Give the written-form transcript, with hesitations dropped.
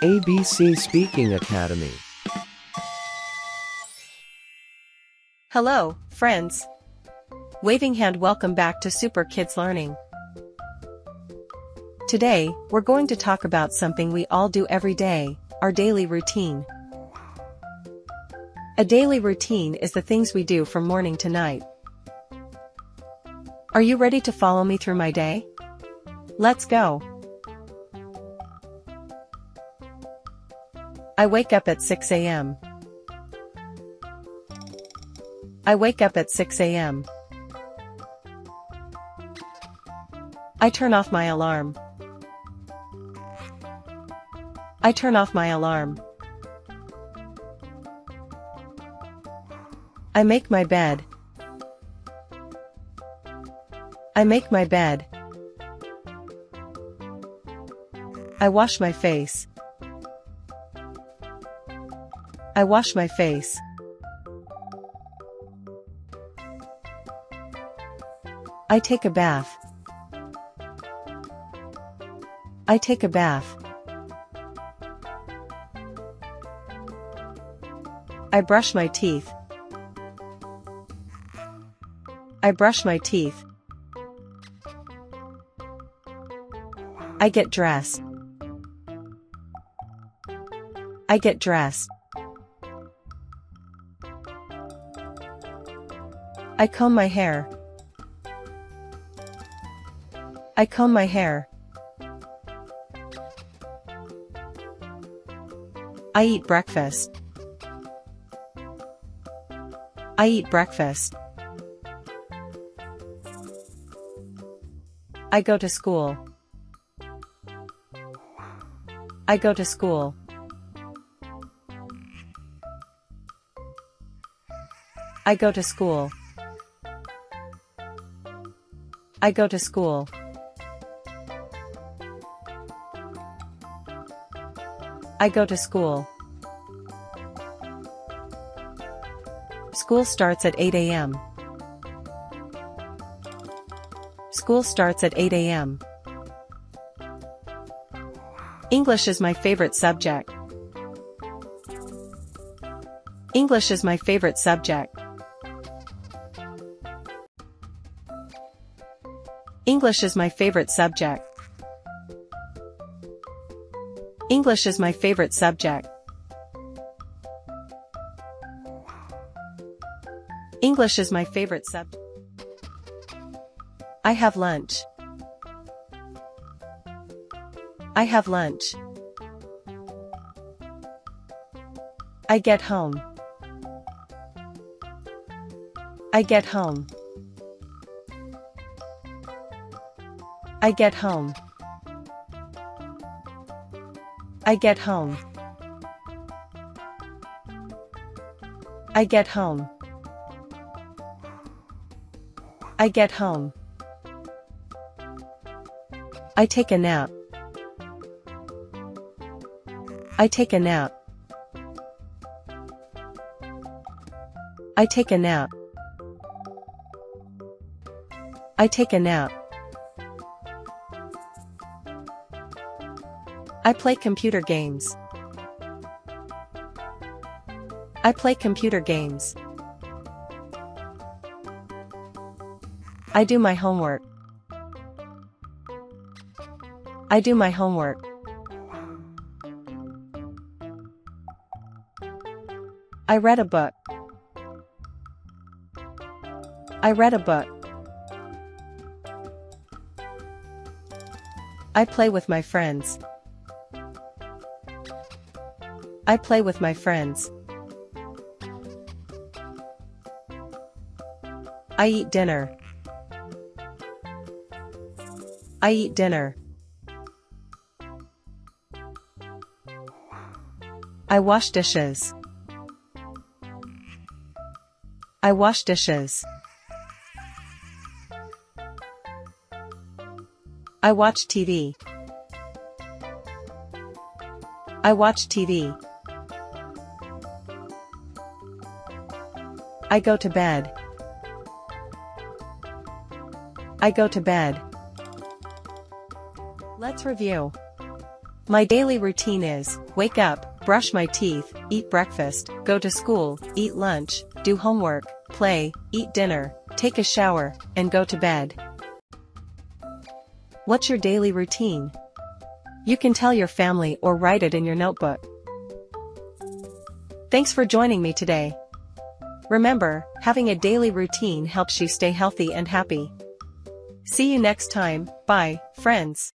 ABC Speaking Academy. Hello, friends. Waving hand, welcome back to Super Kids Learning. Today, we're going to talk about something we all do every day, our daily routine. A daily routine is the things we do from morning to night. Are you ready to follow me through my day? Let's go. I wake up at 6 a.m. I wake up at 6 a.m. I turn off my alarm. I turn off my alarm. I make my bed. I make my bed. I wash my face. I wash my face. I take a bath. I take a bath. I brush my teeth. I brush my teeth. I get dressed. I get dressed. I comb my hair. I comb my hair. I eat breakfast. I eat breakfast. I go to school. I go to school. I go to school. I go to school. I go to school. School starts at 8 a.m. School starts at 8 a.m. English is my favorite subject. English is my favorite subject. English is my favorite subject. English is my favorite subject. English is my favorite subject. I have lunch. I have lunch. I get home. I get home. I get home. I get home. I get home. I get home. I take a nap. I take a nap. I take a nap. I take a nap. I play computer games. I play computer games. I do my homework. I do my homework. I read a book. I read a book. I play with my friends. I play with my friends. I eat dinner. I eat dinner. I wash dishes. I wash dishes. I watch TV. I watch TV. I go to bed. I go to bed. Let's review. My daily routine is, wake up, brush my teeth, eat breakfast, go to school, eat lunch, do homework, play, eat dinner, take a shower, and go to bed. What's your daily routine? You can tell your family or write it in your notebook. Thanks for joining me today. Remember, having a daily routine helps you stay healthy and happy. See you next time. Bye, friends.